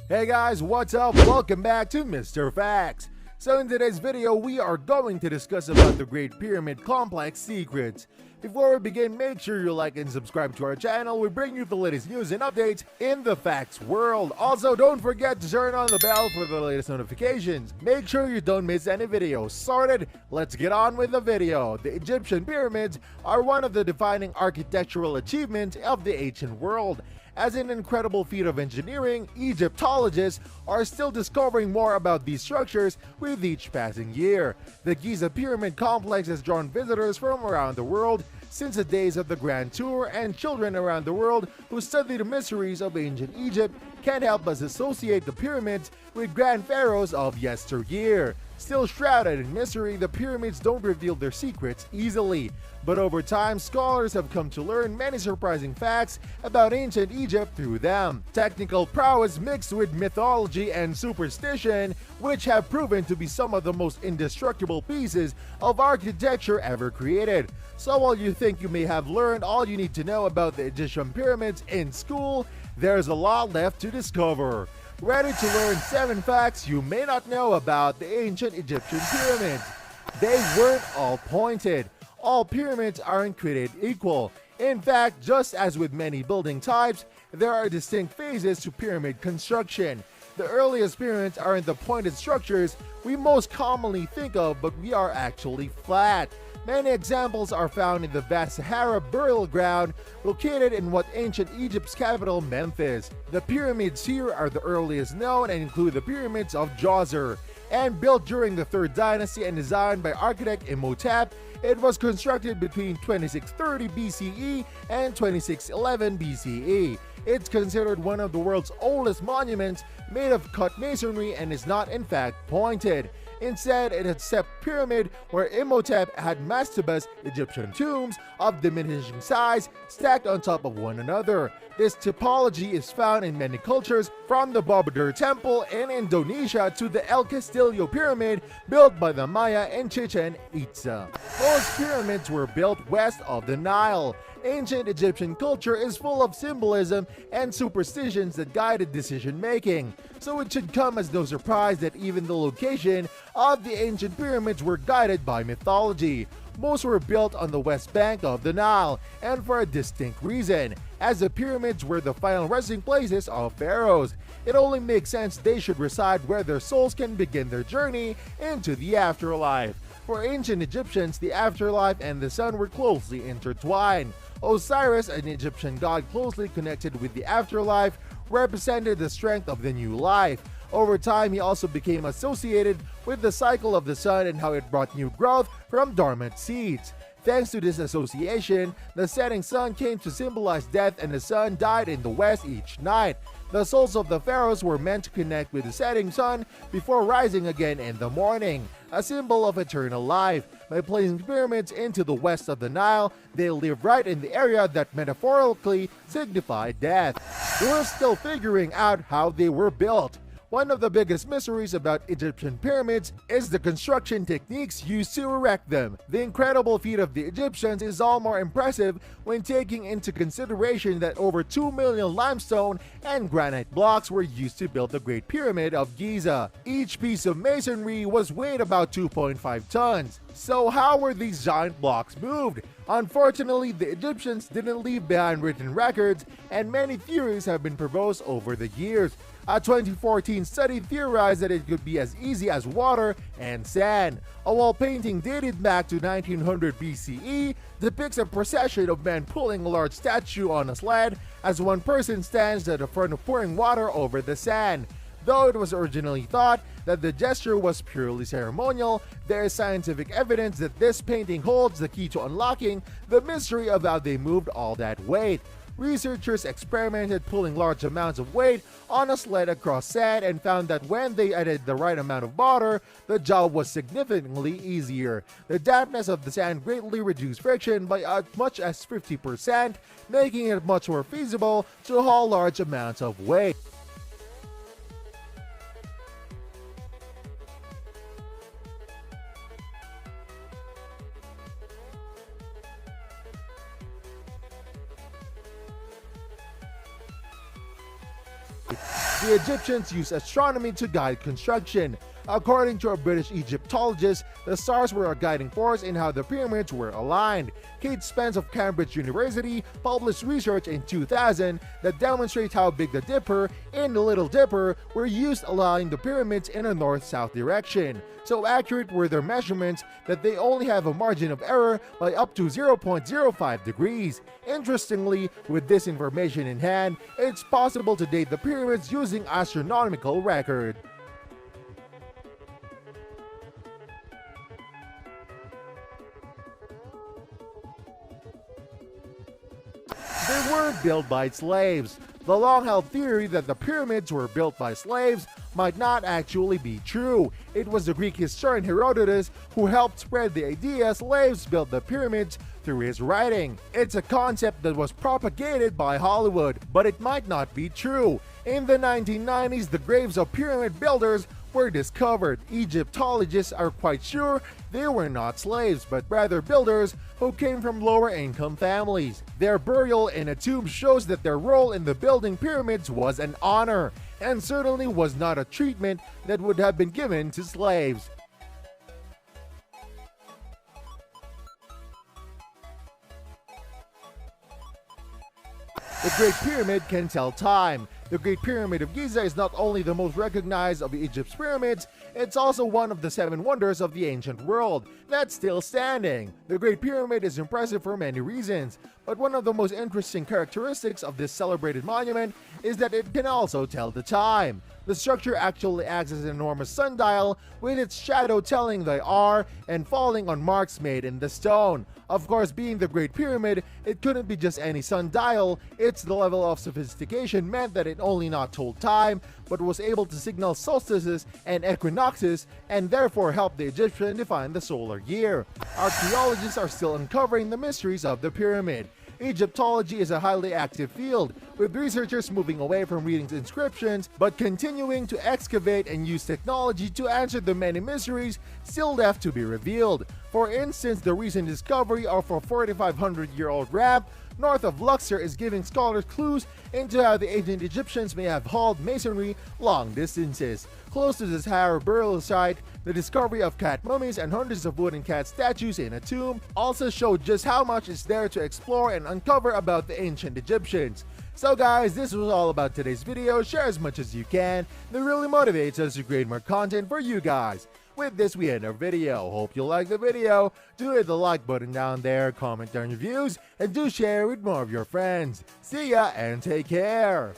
Hey guys, what's up? Welcome back to Mr. Facts. So in today's video, we are going to discuss about the Great Pyramid Complex secrets. Before we begin, make sure you like and subscribe to our channel. We bring you the latest news and updates in the facts world. Also, don't forget to turn on the bell for the latest notifications. Make sure you don't miss any videos. Sorted? Let's get on with the video. The Egyptian pyramids are one of the defining architectural achievements of the ancient world. As an incredible feat of engineering, Egyptologists are still discovering more about these structures with each passing year. The Giza Pyramid Complex has drawn visitors from around the world since the days of the Grand Tour, and children around the world who study the mysteries of ancient Egypt can't help but associate the pyramids with grand pharaohs of yesteryear. Still shrouded in mystery, the pyramids don't reveal their secrets easily. But over time, scholars have come to learn many surprising facts about ancient Egypt through them. Technical prowess mixed with mythology and superstition, which have proven to be some of the most indestructible pieces of architecture ever created. So while you think you may have learned all you need to know about the Egyptian pyramids in school, there's a lot left to discover. Ready to learn 7 facts you may not know about the ancient Egyptian pyramids? They weren't all pointed. All pyramids aren't created equal. In fact, just as with many building types, there are distinct phases to pyramid construction. The earliest pyramids aren't the pointed structures we most commonly think of, but we are actually flat. Many examples are found in the vast Sahara burial ground located in what ancient Egypt's capital, Memphis. The pyramids here are the earliest known and include the pyramids of Djoser. And built during the 3rd dynasty and designed by architect Imhotep, it was constructed between 2630 BCE and 2611 BCE. It's considered one of the world's oldest monuments made of cut masonry and is not in fact pointed. Instead, it had a step pyramid where Imhotep had mastebas, Egyptian tombs of diminishing size, stacked on top of one another. This typology is found in many cultures, from the Borobudur Temple in Indonesia to the El Castillo Pyramid built by the Maya in Chichen Itza. Most pyramids were built west of the Nile. Ancient Egyptian culture is full of symbolism and superstitions that guided decision-making, so it should come as no surprise that even the location of the ancient pyramids were guided by mythology. Most were built on the west bank of the Nile, and for a distinct reason, as the pyramids were the final resting places of pharaohs. It only makes sense they should reside where their souls can begin their journey into the afterlife. For ancient Egyptians, the afterlife and the sun were closely intertwined. Osiris, an Egyptian god closely connected with the afterlife, represented the strength of the new life. Over time, he also became associated with the cycle of the sun and how it brought new growth from dormant seeds. Thanks to this association, the setting sun came to symbolize death, and the sun died in the west each night. The souls of the pharaohs were meant to connect with the setting sun before rising again in the morning, a symbol of eternal life. By placing pyramids into the west of the Nile, they lived right in the area that metaphorically signified death. We're still figuring out how they were built. One of the biggest mysteries about Egyptian pyramids is the construction techniques used to erect them. The incredible feat of the Egyptians is all more impressive when taking into consideration that over 2 million limestone and granite blocks were used to build the Great Pyramid of Giza. Each piece of masonry was weighed about 2.5 tons. So how were these giant blocks moved? Unfortunately, the Egyptians didn't leave behind written records, and many theories have been proposed over the years. A 2014 study theorized that it could be as easy as water and sand. A wall painting dated back to 1900 BCE depicts a procession of men pulling a large statue on a sled as one person stands at the front of pouring water over the sand. Though it was originally thought that the gesture was purely ceremonial, there is scientific evidence that this painting holds the key to unlocking the mystery of how they moved all that weight. Researchers experimented pulling large amounts of weight on a sled across sand and found that when they added the right amount of water, the job was significantly easier. The dampness of the sand greatly reduced friction by as much as 50%, making it much more feasible to haul large amounts of weight. The Egyptians used astronomy to guide construction. According to a British Egyptologist, the stars were a guiding force in how the pyramids were aligned. Kate Spence of Cambridge University published research in 2000 that demonstrates how Big the Dipper and the Little Dipper were used aligning the pyramids in a north-south direction. So accurate were their measurements that they only have a margin of error by up to 0.05 degrees. Interestingly, with this information in hand, it's possible to date the pyramids using astronomical record. They weren't built by slaves. The long-held theory that the pyramids were built by slaves might not actually be true. It was the Greek historian Herodotus who helped spread the idea slaves built the pyramids through his writing. It's a concept that was propagated by Hollywood, but it might not be true. In the 1990s, the graves of pyramid builders were discovered. Egyptologists are quite sure they were not slaves, but rather builders who came from lower income families. Their burial in a tomb shows that their role in the building pyramids was an honor, and certainly was not a treatment that would have been given to slaves. The Great Pyramid can tell time. The Great Pyramid of Giza is not only the most recognized of Egypt's pyramids, it's also one of the 7 wonders of the ancient world that's still standing. The Great Pyramid is impressive for many reasons, but one of the most interesting characteristics of this celebrated monument is that it can also tell the time. The structure actually acts as an enormous sundial, with its shadow telling the hour and falling on marks made in the stone. Of course, being the Great Pyramid, it couldn't be just any sundial. Its level of sophistication meant that it only not told time, but was able to signal solstices and equinoxes, and therefore help the Egyptian define the solar year. Archaeologists are still uncovering the mysteries of the pyramid. Egyptology is a highly active field, with researchers moving away from reading inscriptions but continuing to excavate and use technology to answer the many mysteries still left to be revealed. For instance, the recent discovery of a 4,500-year-old ramp north of Luxor is giving scholars clues into how the ancient Egyptians may have hauled masonry long distances. Close to the Sahara burial site, the discovery of cat mummies and hundreds of wooden cat statues in a tomb also showed just how much is there to explore and uncover about the ancient Egyptians. So guys, this was all about today's video. Share as much as you can. That really motivates us to create more content for you guys. With this, we end our video. Hope you liked the video. Do hit the like button down there, comment down your views, and do share with more of your friends. See ya and take care!